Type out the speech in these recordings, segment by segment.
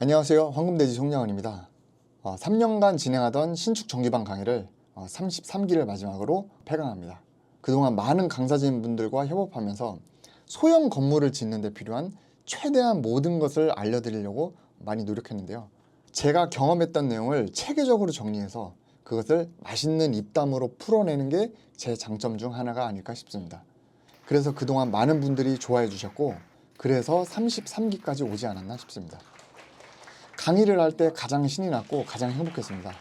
안녕하세요. 황금돼지 송영원입니다. 3년간 진행하던 신축 정규방 강의를 33기를 마지막으로 폐강합니다. 그동안 많은 강사진분들과 협업하면서 소형 건물을 짓는 데 필요한 최대한 모든 것을 알려드리려고 많이 노력했는데요. 제가 경험했던 내용을 체계적으로 정리해서 그것을 맛있는 입담으로 풀어내는 게 제 장점 중 하나가 아닐까 싶습니다. 그래서 그동안 많은 분들이 좋아해 주셨고, 그래서 33기까지 오지 않았나 싶습니다. 강의를 할 때 가장 신이 났고 가장 행복했습니다.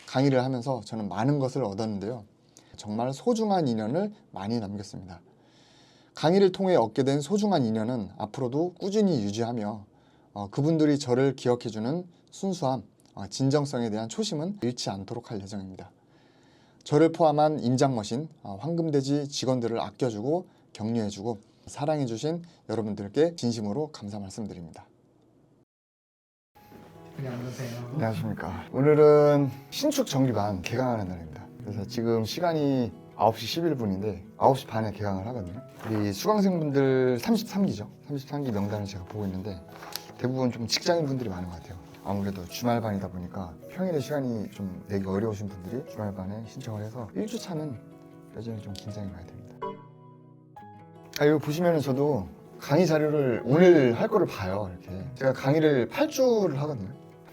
강의를 하면서 저는 많은 것을 얻었는데요. 정말 소중한 인연을 많이 남겼습니다. 강의를 통해 얻게 된 소중한 인연은 앞으로도 꾸준히 유지하며 그분들이 저를 기억해주는 순수함, 진정성에 대한 초심은 잃지 않도록 할 예정입니다. 저를 포함한 임장머신, 황금돼지 직원들을 아껴주고 격려해주고 사랑해주신 여러분들께 진심으로 감사 말씀드립니다. 네, 안녕하세요. 안녕하십니까. 오늘은 신축 정규방 개강하는 날입니다. 그래서 지금 시간이 9시 11분인데 9시 반에 개강을 하거든요. 우리 수강생분들 33기죠. 33기 명단을 제가 보고 있는데 대부분 좀 직장인분들이 많은 것 같아요. 아무래도 주말반이다 보니까 평일에 시간이 좀 내기 어려우신 분들이 주말반에 신청을 해서 1주차는 여전히 좀 긴장이 많이 됩니다. 이거 보시면은 저도 강의 자료를 오늘 할 거를 봐요. 이렇게 제가 강의를 8주를 하거든요.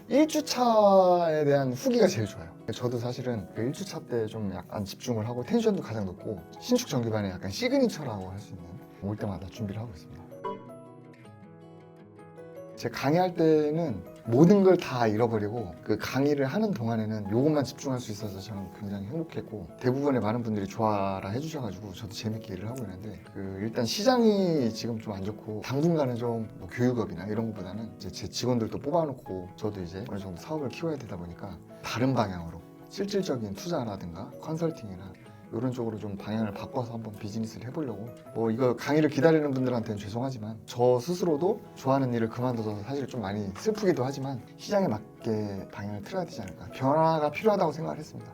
1주차에 대한 후기가 제일 좋아요. 저도 사실은 그 1주차 때 좀 약간 집중을 하고 텐션도 가장 높고 신축 정규반의 약간 시그니처라고 할 수 있는 올 때마다 준비를 하고 있습니다. 제가 강의할 때는 모든 걸 다 잃어버리고 그 강의를 하는 동안에는 이것만 집중할 수 있어서 저는 굉장히 행복했고 대부분의 많은 분들이 좋아라 해주셔가지고 저도 재밌게 일을 하고 있는데 일단 시장이 지금 좀 안 좋고 당분간은 좀 뭐 교육업이나 이런 것보다는 이제 제 직원들도 뽑아놓고 저도 이제 어느 정도 사업을 키워야 되다 보니까 다른 방향으로 실질적인 투자라든가 컨설팅이나 이런 쪽으로 좀 방향을 바꿔서 한번 비즈니스를 해보려고 뭐 이거 강의를 기다리는 분들한테는 죄송하지만 저 스스로도 좋아하는 일을 그만둬서 사실 좀 많이 슬프기도 하지만 시장에 맞게 방향을 틀어야 되지 않을까 변화가 필요하다고 생각을 했습니다.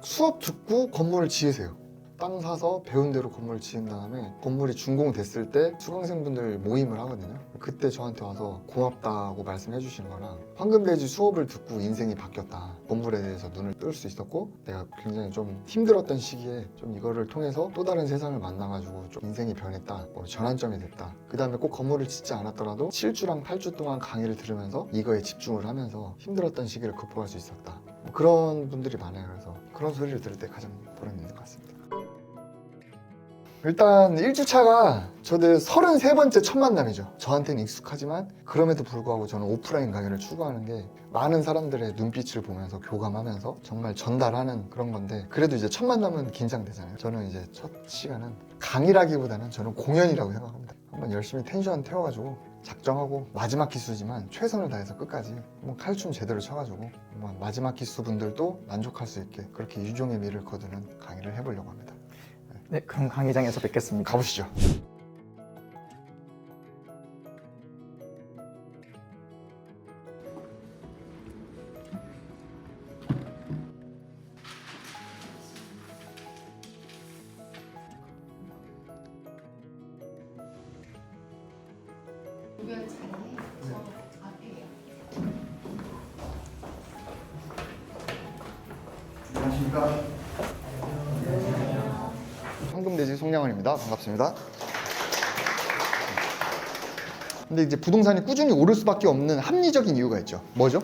수업 듣고 건물을 지으세요. 땅 사서 배운 대로 건물을 지은 다음에 건물이 준공됐을 때 수강생분들 모임을 하거든요. 그때 저한테 와서 고맙다고 말씀해 주시는 거랑 황금돼지 수업을 듣고 인생이 바뀌었다, 건물에 대해서 눈을 뜰 수 있었고 내가 굉장히 좀 힘들었던 시기에 좀 이거를 통해서 또 다른 세상을 만나가지고 좀 인생이 변했다, 뭐 전환점이 됐다, 그 다음에 꼭 건물을 짓지 않았더라도 7주랑 8주 동안 강의를 들으면서 이거에 집중을 하면서 힘들었던 시기를 극복할 수 있었다, 뭐 그런 분들이 많아요. 그래서 그런 소리를 들을 때 가장 보람 있는 것 같습니다. 일단 1주차가 저도 33번째 첫 만남이죠. 저한테는 익숙하지만 그럼에도 불구하고 저는 오프라인 강의를 추구하는 게 많은 사람들의 눈빛을 보면서 교감하면서 정말 전달하는 그런 건데 그래도 이제 첫 만남은 긴장되잖아요. 저는 이제 첫 시간은 강의라기보다는 저는 공연이라고 생각합니다. 한번 열심히 텐션 태워가지고 작정하고 마지막 기수지만 최선을 다해서 끝까지 한번 칼춤 제대로 쳐가지고 한번 마지막 기수 분들도 만족할 수 있게 그렇게 유종의 미를 거두는 강의를 해보려고 합니다. 네, 그럼 강의장에서 뵙겠습니다. 가보시죠. 구별 잘해. 저 앞에요. 안녕하십니까. 황금돼지 송영원입니다. 반갑습니다. 근데 이제 부동산이 꾸준히 오를 수밖에 없는 합리적인 이유가 있죠. 뭐죠?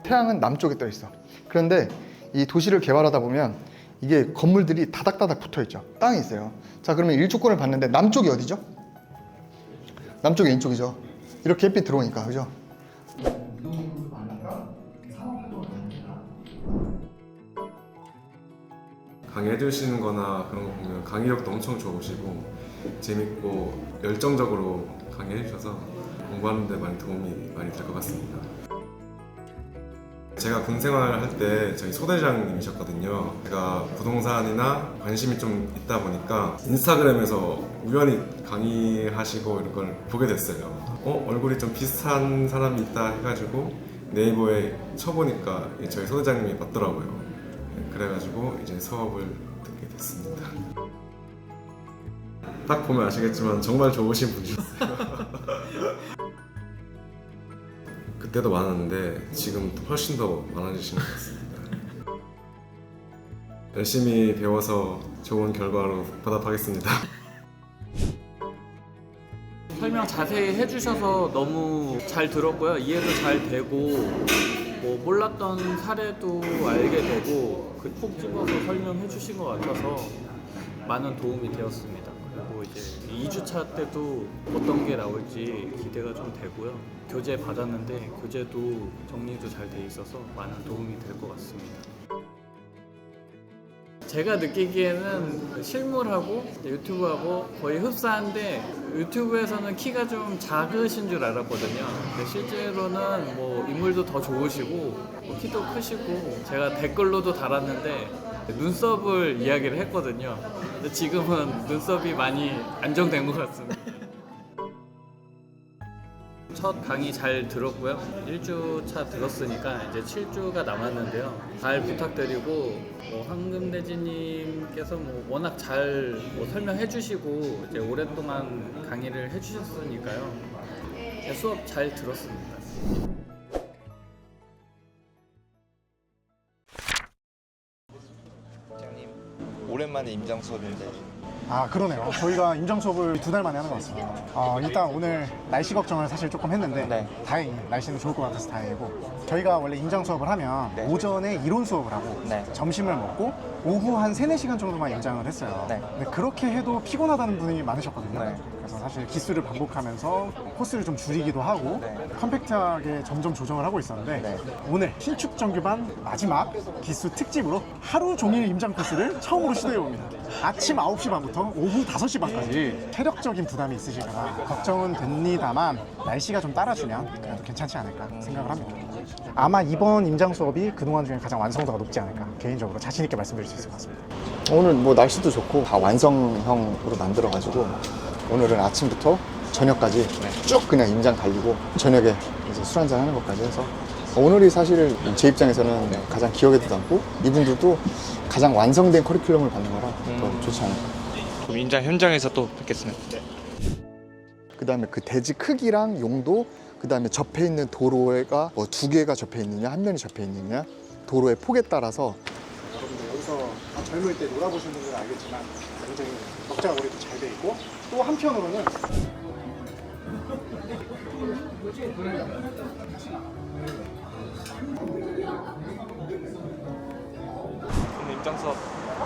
태양은 남쪽에 떠 있어. 그런데 이 도시를 개발하다 보면 이게 건물들이 다닥다닥 붙어 있죠. 땅이 있어요. 자, 그러면 일조권을 받는데 남쪽이 어디죠? 남쪽이 왼쪽이죠. 이렇게 햇빛 들어오니까, 그죠? 강의해 주시는 거나 그런 거 보면 강의력도 엄청 좋으시고 재밌고 열정적으로 강의해 주셔서 공부하는 데 많이 도움이 많이 될 것 같습니다. 제가 군 생활을 할 때 저희 소대장님이셨거든요. 제가 부동산이나 관심이 좀 있다 보니까 인스타그램에서 우연히 강의하시고 이런 걸 보게 됐어요. 얼굴이 좀 비슷한 사람이 있다 해가지고 네이버에 쳐보니까 저희 소대장님이 맞더라고요. 그래가지고 이제 수업을 듣게 됐습니다. 딱 보면 아시겠지만 정말 좋으신 분이셨어요. 그때도 많았는데 지금 훨씬 더 많아지신 것 같습니다. 열심히 배워서 좋은 결과로 보답하겠습니다. 설명 자세히 해주셔서 너무 잘 들었고요. 이해도 잘 되고 뭐 몰랐던 사례도 알게 되고 푹 집어서 설명해 주신 것 같아서 많은 도움이 되었습니다. 그리고 이제 2주차 때도 어떤 게 나올지 기대가 좀 되고요. 교재 받았는데 교재도 정리도 잘 돼 있어서 많은 도움이 될 것 같습니다. 제가 느끼기에는 실물하고 유튜브하고 거의 흡사한데 유튜브에서는 키가 좀 작으신 줄 알았거든요. 근데 실제로는 뭐 인물도 더 좋으시고 뭐 키도 크시고 제가 댓글로도 달았는데 눈썹을 이야기를 했거든요. 근데 지금은 눈썹이 많이 안정된 것 같습니다. 첫 강의 잘 들었고요. 1주차 들었으니까 이제 7주가 남았는데요. 잘 부탁드리고 황금돼지님께서 워낙 잘 설명해 주시고 이제 오랫동안 강의를 해 주셨으니까요. 수업 잘 들었습니다. 부장님 오랜만에 임장 수업인데 아 그러네요. 저희가 임장 수업을 2달 만에 하는 것 같습니다. 일단 오늘 날씨 걱정을 사실 조금 했는데 네. 다행히 날씨는 좋을 것 같아서 다행이고 저희가 원래 임장 수업을 하면 네. 오전에 이론 수업을 하고 네. 점심을 먹고 오후 한 3, 4시간 정도만 임장을 했어요. 네. 근데 그렇게 해도 피곤하다는 분이 많으셨거든요. 네. 그래서 사실 기수를 반복하면서 코스를 좀 줄이기도 하고 네. 컴팩트하게 점점 조정을 하고 있었는데 네. 오늘 신축 정규반 마지막 기수 특집으로 하루 종일 임장 코스를 처음으로 시도해봅니다. 아침 9시 반부터 오후 5시 반까지 체력적인 부담이 있으실까봐 걱정은 됩니다만 날씨가 좀 따라주면 그래도 괜찮지 않을까 생각을 합니다. 아마 이번 임장 수업이 그동안 중에 가장 완성도가 높지 않을까 개인적으로 자신 있게 말씀드릴 수 있을 것 같습니다. 오늘 뭐 날씨도 좋고 다 완성형으로 만들어가지고 오늘은 아침부터 저녁까지 쭉 그냥 임장 달리고 저녁에 이제 술 한잔 하는 것까지 해서 오늘이 사실 제 입장에서는 가장 기억에도 남고 이분들도 가장 완성된 커리큘럼을 받는 거라 더 좋지 않을까. 그럼 임장 현장에서 또 뵙겠습니다. 그 다음에 그 대지 크기랑 용도, 그 다음에 접해 있는 도로가 뭐 2개가 접해 있느냐, 한 면이 접해 있느냐, 도로의 폭에 따라서. 여러분들 여기서 젊을 때 놀아보신 분들은 알겠지만 굉장히 넉자가 거리도 잘 돼 있고 또 한편으로는 오늘 임장 수업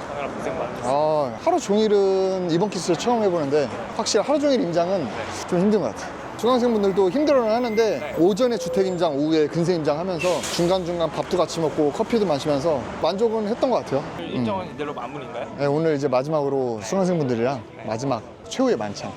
하느라 고생 많으셨어요. 하루 종일은 이번 키스를 처음 해보는데 확실히 하루 종일 임장은 좀 힘든 것 같아요. 중학생분들도 힘들어는 하는데 오전에 주택 임장, 오후에 근세 임장 하면서 중간중간 밥도 같이 먹고 커피도 마시면서 만족은 했던 것 같아요. 일정은 이대로 마무리인가요? 네, 오늘 이제 마지막으로 수강생분들이랑 마지막 최후의 만찬.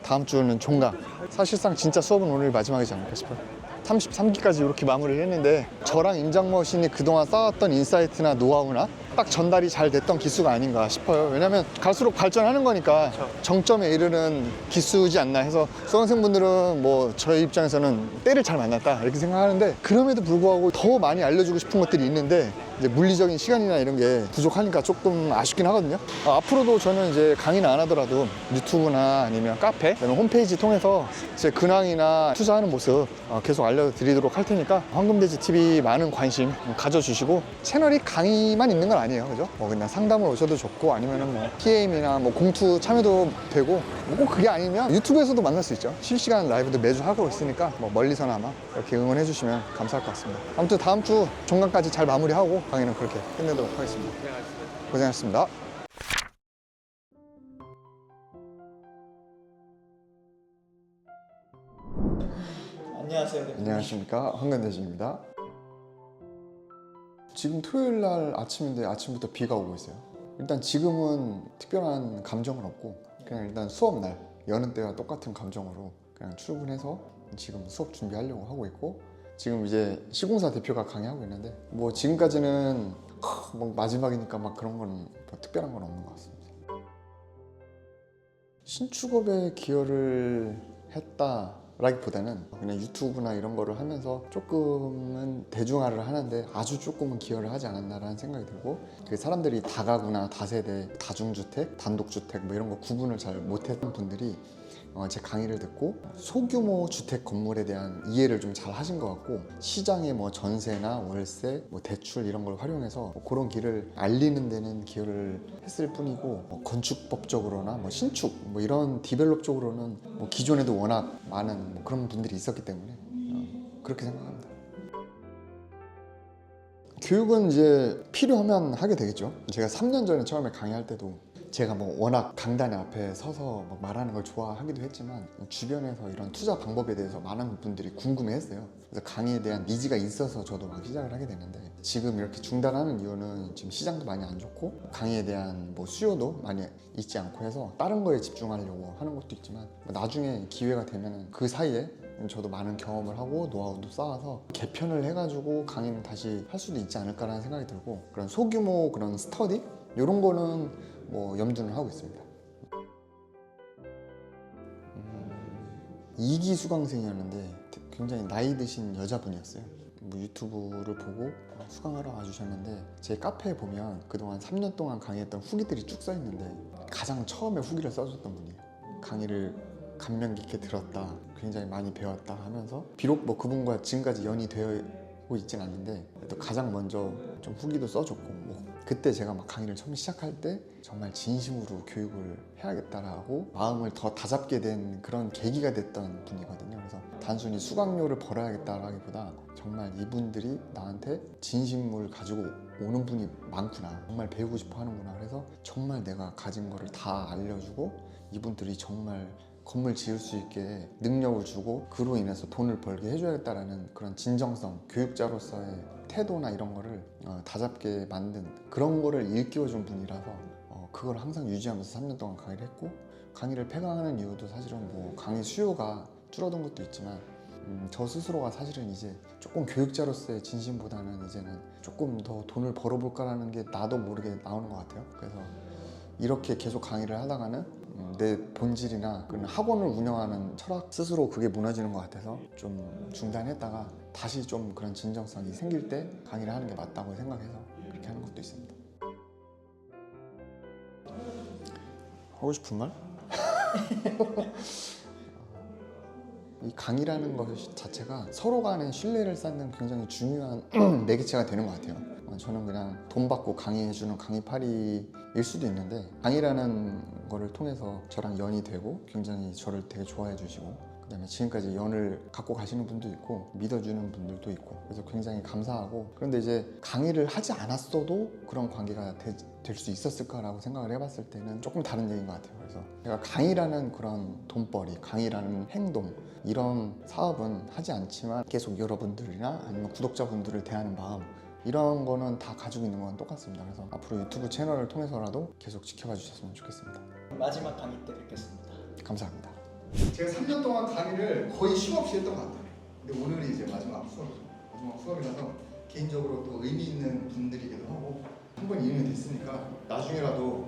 다음 주는 종강. 사실상 진짜 수업은 오늘 마지막이지 않을까 싶어요. 33기까지 이렇게 마무리를 했는데 저랑 임장머신이 그동안 쌓았던 인사이트나 노하우나 딱 전달이 잘 됐던 기수가 아닌가 싶어요. 왜냐면 갈수록 발전하는 거니까 정점에 이르는 기수지 않나 해서 수강생분들은 뭐 저희 입장에서는 때를 잘 만났다 이렇게 생각하는데 그럼에도 불구하고 더 많이 알려주고 싶은 것들이 있는데 이제 물리적인 시간이나 이런 게 부족하니까 조금 아쉽긴 하거든요. 앞으로도 저는 이제 강의는 안 하더라도 유튜브나 아니면 카페, 그다음에 홈페이지 통해서 제 근황이나 투자하는 모습 계속 알려드리도록 할 테니까 황금돼지 TV 많은 관심 가져주시고 채널이 강의만 있는 건 아니에요, 그죠? 뭐 그냥 상담을 오셔도 좋고 아니면은 뭐 PM이나 뭐 공투 참여도 되고 꼭 그게 아니면 유튜브에서도 만날 수 있죠. 실시간 라이브도 매주 하고 있으니까 뭐 멀리서나마 이렇게 응원해 주시면 감사할 것 같습니다. 아무튼 다음 주 종강까지 잘 마무리하고 강의는 그렇게 끝내도록 하겠습니다. 고생하셨습니다. 안녕하세요. 안녕하십니까, 황금돼지입니다. 지금 토요일 날 아침인데 아침부터 비가 오고 있어요. 일단 지금은 특별한 감정은 없고 그냥 일단 수업 날 여는 때와 똑같은 감정으로 그냥 출근해서 지금 수업 준비하려고 하고 있고 지금 이제 시공사 대표가 강의하고 있는데 뭐 지금까지는 뭐 마지막이니까 막 그런 건 뭐 특별한 건 없는 것 같습니다. 신축업에 기여를 했다라기보다는 그냥 유튜브나 이런 거를 하면서 조금은 대중화를 하는데 아주 조금은 기여를 하지 않았나라는 생각이 들고 그 사람들이 다가구나 다세대, 다중주택, 단독주택 뭐 이런 거 구분을 잘 못했던 분들이 제 강의를 듣고 소규모 주택 건물에 대한 이해를 좀 잘 하신 것 같고 시장의 뭐 전세나 월세, 뭐 대출 이런 걸 활용해서 뭐 그런 길을 알리는 데는 기여를 했을 뿐이고 뭐 건축법적으로나 뭐 신축 뭐 이런 디벨롭 쪽으로는 뭐 기존에도 워낙 많은 뭐 그런 분들이 있었기 때문에 그렇게 생각합니다. 교육은 이제 필요하면 하게 되겠죠. 제가 3년 전에 처음에 강의할 때도 제가 뭐 워낙 강단에 앞에 서서 막 말하는 걸 좋아하기도 했지만 주변에서 이런 투자 방법에 대해서 많은 분들이 궁금해했어요. 그래서 강의에 대한 니즈가 있어서 저도 막 시작을 하게 됐는데 지금 이렇게 중단하는 이유는 지금 시장도 많이 안 좋고 강의에 대한 뭐 수요도 많이 있지 않고 해서 다른 거에 집중하려고 하는 것도 있지만 나중에 기회가 되면 그 사이에 저도 많은 경험을 하고 노하우도 쌓아서 개편을 해가지고 강의는 다시 할 수도 있지 않을까라는 생각이 들고 그런 소규모 그런 스터디 이런 거는 뭐 염두는 하고 있습니다. 2기 수강생이었는데 굉장히 나이 드신 여자분이었어요. 뭐 유튜브를 보고 수강하러 와주셨는데 제 카페에 보면 그동안 3년 동안 강의했던 후기들이 쭉 써있는데 가장 처음에 후기를 써줬던 분이에요. 강의를 감명 깊게 들었다, 굉장히 많이 배웠다 하면서 비록 뭐 그분과 지금까지 연이 되고 있진 않는데 또 가장 먼저 좀 후기도 써줬고 뭐 그때 제가 막 강의를 처음 시작할 때 정말 진심으로 교육을 해야겠다라고 마음을 더 다잡게 된 그런 계기가 됐던 분이거든요. 그래서 단순히 수강료를 벌어야겠다라기보다 정말 이분들이 나한테 진심을 가지고 오는 분이 많구나, 정말 배우고 싶어 하는구나. 그래서 정말 내가 가진 거를 다 알려주고 이분들이 정말 건물 지을 수 있게 능력을 주고 그로 인해서 돈을 벌게 해줘야겠다라는 그런 진정성, 교육자로서의 태도나 이런 거를 다잡게 만든 그런 거를 일깨워준 분이라서 그걸 항상 유지하면서 3년 동안 강의를 했고 강의를 폐강하는 이유도 사실은 뭐 강의 수요가 줄어든 것도 있지만 저 스스로가 사실은 이제 조금 교육자로서의 진심보다는 이제는 조금 더 돈을 벌어볼까라는 게 나도 모르게 나오는 것 같아요. 그래서 이렇게 계속 강의를 하다가는 내 본질이나 그런 학원을 운영하는 철학 스스로 그게 무너지는 것 같아서 좀 중단했다가 다시 좀 그런 진정성이 생길 때 강의를 하는 게 맞다고 생각해서 그렇게 하는 것도 있습니다. 하고 싶은 말? 이 강의라는 것 자체가 서로 간의 신뢰를 쌓는 굉장히 중요한 매개체가 되는 것 같아요. 저는 그냥 돈 받고 강의해주는 강의파리일 수도 있는데 강의라는 거를 통해서 저랑 연이 되고 굉장히 저를 되게 좋아해 주시고 그다음에 지금까지 연을 갖고 가시는 분도 있고 믿어주는 분들도 있고 그래서 굉장히 감사하고 그런데 이제 강의를 하지 않았어도 그런 관계가 될 수 있었을까라고 생각을 해봤을 때는 조금 다른 얘기인 것 같아요. 그래서 제가 강의라는 그런 돈벌이, 강의라는 행동 이런 사업은 하지 않지만 계속 여러분들이나 아니면 구독자분들을 대하는 마음 이런 거는 다 가지고 있는 건 똑같습니다. 그래서 앞으로 유튜브 채널을 통해서라도 계속 지켜봐 주셨으면 좋겠습니다. 마지막 강의 때 뵙겠습니다. 감사합니다. 제가 3년 동안 강의를 거의 쉼 없이 했던 것 같아요. 근데 오늘이 이제 마지막 수업이라서 개인적으로 또 의미 있는 분들이기도 하고 한 번 이행이 됐으니까 나중에라도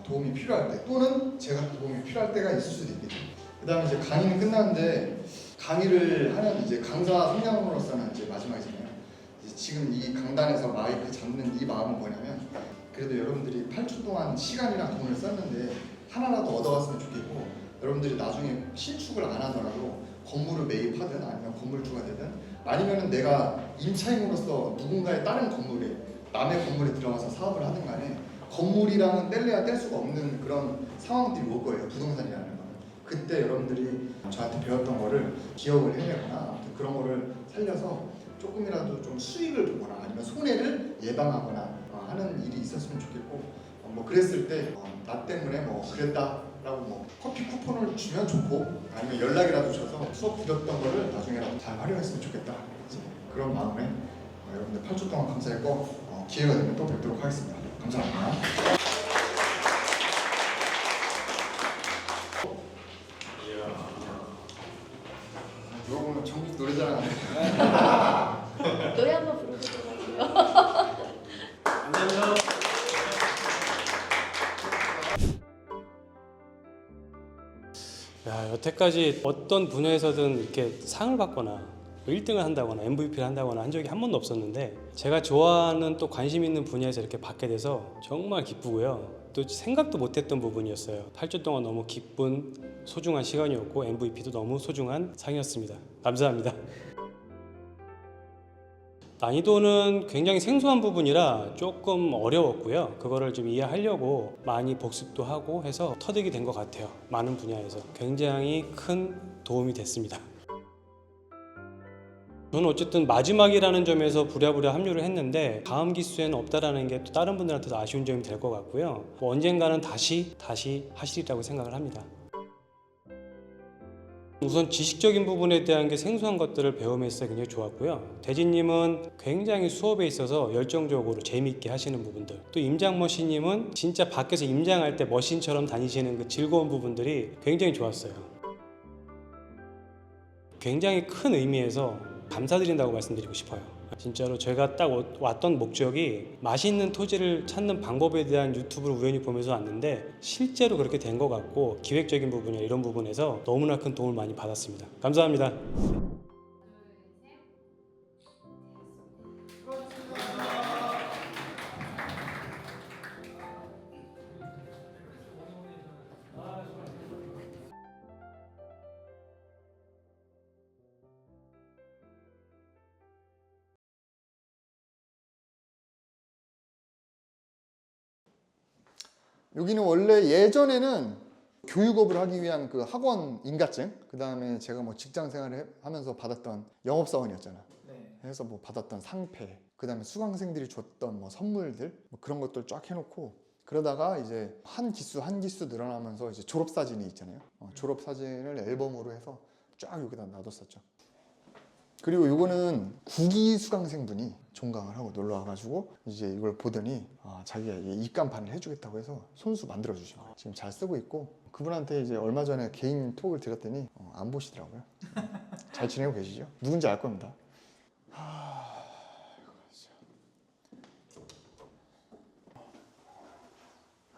도움이 필요할 때 또는 제가 도움이 필요할 때가 있을 수도 있겠죠. 그 다음에 이제 강의는 끝났는데 강의를 하는 이제 강사 성향으로서는 이제 마지막이잖아요. 이제 지금 이 강단에서 마이크 잡는 이 마음은 뭐냐면 그래도 여러분들이 8주 동안 시간이랑 돈을 썼는데 하나라도 얻어갔으면 좋겠고 여러분들이 나중에 신축을 안 하더라도 건물을 매입하든 아니면 건물주가 되든 아니면은 내가 임차인으로서 누군가의 다른 건물에 남의 건물에 들어가서 사업을 하든 간에 건물이랑은 뗄래야 뗄 수가 없는 그런 상황들이 올 거예요. 부동산이라는 거는. 그때 여러분들이 저한테 배웠던 거를 기억을 해내거나 아무튼 그런 거를 살려서 조금이라도 좀 수익을 보거나 아니면 손해를 예방하거나 하는 일이 있었으면 좋겠고 뭐 그랬을 때 나 때문에 뭐 그랬다라고 뭐 커피 쿠폰을 주면 좋고 아니면 연락이라도 줘서 수업 드렸던 거를 나중에라도 잘 활용했으면 좋겠다 그런 마음에 여러분들 8주 동안 감사했고 기회가 되면 또 뵙도록 하겠습니다. 감사합니다. 누가 보면 전국 노래자랑 하네. 노래 한번 부르셔도 감사합니다. 야, 여태까지 어떤 분야에서든 이렇게 상을 받거나 1등을 한다거나 MVP를 한다거나 한 적이 한 번도 없었는데 제가 좋아하는 또 관심 있는 분야에서 이렇게 받게 돼서 정말 기쁘고요. 또 생각도 못했던 부분이었어요. 8주 동안 너무 기쁜 소중한 시간이었고 MVP도 너무 소중한 상이었습니다. 감사합니다. 난이도는 굉장히 생소한 부분이라 조금 어려웠고요. 그거를 좀 이해하려고 많이 복습도 하고 해서 터득이 된 것 같아요. 많은 분야에서 굉장히 큰 도움이 됐습니다. 저는 어쨌든 마지막이라는 점에서 부랴부랴 합류를 했는데 다음 기수에는 없다라는 게 또 다른 분들한테도 아쉬운 점이 될 것 같고요. 뭐 언젠가는 다시 하시리라고 생각을 합니다. 우선 지식적인 부분에 대한 게 생소한 것들을 배우면서 굉장히 좋았고요. 대진님은 굉장히 수업에 있어서 열정적으로 재미있게 하시는 부분들, 또 임장머신님은 진짜 밖에서 임장할 때 머신처럼 다니시는 그 즐거운 부분들이 굉장히 좋았어요. 굉장히 큰 의미에서 감사드린다고 말씀드리고 싶어요. 진짜로 제가 딱 왔던 목적이 맛있는 토지를 찾는 방법에 대한 유튜브를 우연히 보면서 왔는데 실제로 그렇게 된 것 같고 기획적인 부분이나 이런 부분에서 너무나 큰 도움을 많이 받았습니다. 감사합니다. 여기는 원래 예전에는 교육업을 하기 위한 그 학원 인가증, 그 다음에 제가 뭐 직장 생활을 하면서 받았던 영업사원이었잖아. 네. 그래서 뭐 받았던 상패, 그 다음에 수강생들이 줬던 뭐 선물들, 뭐 그런 것들 쫙 해놓고, 그러다가 이제 한 기수 늘어나면서 이제 졸업사진이 있잖아요. 졸업사진을 앨범으로 해서 쫙 여기다 놔뒀었죠. 그리고 이거는 국기 수강생분이 종강을 하고 놀러 와가지고 이제 이걸 보더니 자기가 입간판을 해주겠다고 해서 손수 만들어 주신 거예요. 지금 잘 쓰고 있고, 그분한테 이제 얼마 전에 개인 톡을 드렸더니 안 보시더라고요. 잘 지내고 계시죠? 누군지 알 겁니다.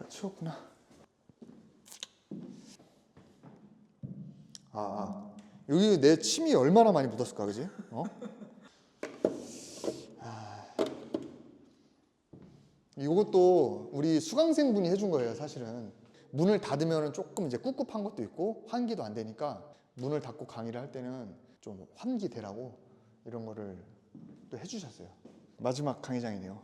추웠구나. 여기 내 침이 얼마나 많이 묻었을까, 그지? 이것도 우리 수강생분이 해준 거예요, 사실은. 문을 닫으면 조금 이제 꿉꿉한 것도 있고 환기도 안 되니까 문을 닫고 강의를 할 때는 좀 환기되라고 이런 거를 또 해주셨어요. 마지막 강의장이네요.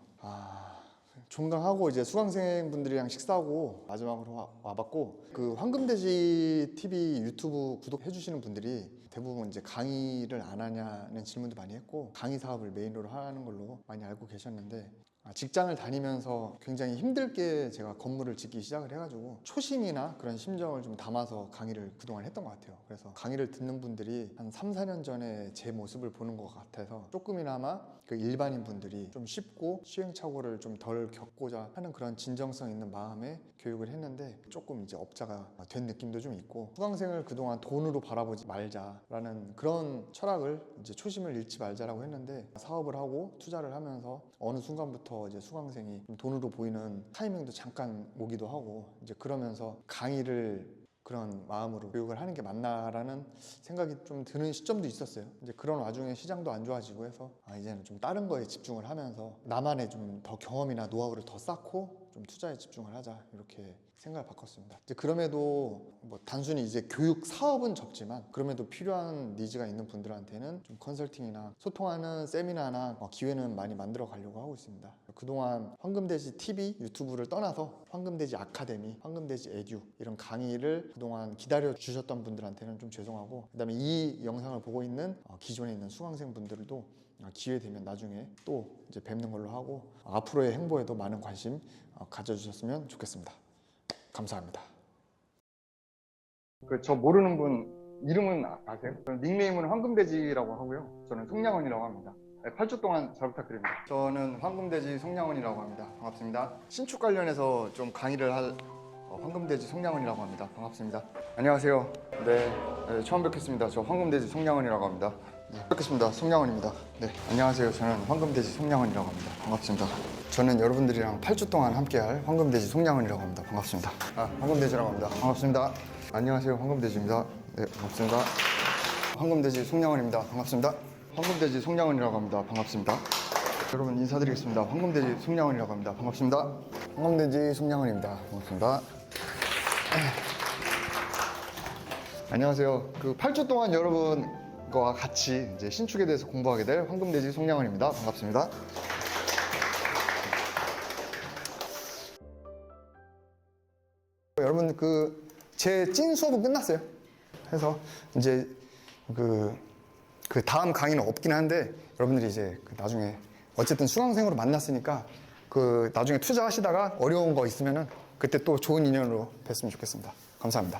종강하고 이제 수강생분들이랑 식사하고 마지막으로 와봤고, 그 황금돼지 TV 유튜브 구독해 주시는 분들이 대부분 이제 강의를 안 하냐는 질문도 많이 했고, 강의 사업을 메인으로 하는 걸로 많이 알고 계셨는데, 직장을 다니면서 굉장히 힘들게 제가 건물을 짓기 시작을 해가지고 초심이나 그런 심정을 좀 담아서 강의를 그동안 했던 것 같아요. 그래서 강의를 듣는 분들이 한 3, 4년 전에 제 모습을 보는 것 같아서 조금이나마 그 일반인 분들이 좀 쉽고 시행착오를 좀 덜 겪고자 하는 그런 진정성 있는 마음에 교육을 했는데, 조금 이제 업자가 된 느낌도 좀 있고, 수강생을 그동안 돈으로 바라보지 말자라는 그런 철학을 이제 초심을 잃지 말자라고 했는데, 사업을 하고 투자를 하면서 어느 순간부터 이제 수강생이 좀 돈으로 보이는 타이밍도 잠깐 오기도 하고, 이제 그러면서 강의를 그런 마음으로 교육을 하는 게 맞나라는 생각이 좀 드는 시점도 있었어요. 이제 그런 와중에 시장도 안 좋아지고 해서 이제는 좀 다른 거에 집중을 하면서 나만의 좀 더 경험이나 노하우를 더 쌓고 좀 투자에 집중을 하자, 이렇게 생각을 바꿨습니다. 이제 그럼에도 뭐 단순히 이제 교육 사업은 적지만 그럼에도 필요한 니즈가 있는 분들한테는 좀 컨설팅이나 소통하는 세미나나 기회는 많이 만들어 가려고 하고 있습니다. 그동안 황금돼지 TV 유튜브를 떠나서 황금돼지 아카데미, 황금돼지 에듀 이런 강의를 그동안 기다려 주셨던 분들한테는 좀 죄송하고, 그다음에 이 영상을 보고 있는 기존에 있는 수강생 분들도 기회 되면 나중에 또 이제 뵙는 걸로 하고, 앞으로의 행보에도 많은 관심 가져주셨으면 좋겠습니다. 감사합니다. 저 모르는 분 이름은 아세요? 저는 닉네임은 황금돼지라고 하고요. 저는 송량원이라고 합니다. 8주 동안 잘 부탁드립니다. 저는 황금돼지 송량원이라고 합니다. 반갑습니다. 신축 관련해서 좀 강의를 할 황금돼지 송량원이라고 합니다. 반갑습니다. 안녕하세요. 네, 처음 뵙겠습니다. 저 황금돼지 송량원이라고 합니다. 네, 뵙겠습니다. 송량원입니다. 네, 안녕하세요. 저는 황금돼지 송량원이라고 합니다. 반갑습니다. 저는 여러분들이랑 8주 동안 함께할 황금돼지 송량원이라고 합니다. 반갑습니다. 황금돼지라고 합니다. 반갑습니다. 안녕하세요. 황금돼지입니다. 네, 반갑습니다. 황금돼지 송량원입니다. 반갑습니다. 황금돼지 송량원이라고 합니다. 반갑습니다. 여러분 인사드리겠습니다. 황금돼지 송량원이라고 합니다. 반갑습니다. 황금돼지 송양원입니다. 반갑습니다. 안녕하세요. 그 8주 동안 여러분과 같이 이제 신축에 대해서 공부하게 될 황금돼지 송양원입니다. 반갑습니다. 여러분 제 찐 수업은 끝났어요. 그래서 이제 그 다음 강의는 없긴 한데 여러분들이 이제 나중에 어쨌든 수강생으로 만났으니까 나중에 투자하시다가 어려운 거 있으면은 그때 또 좋은 인연으로 뵀으면 좋겠습니다. 감사합니다.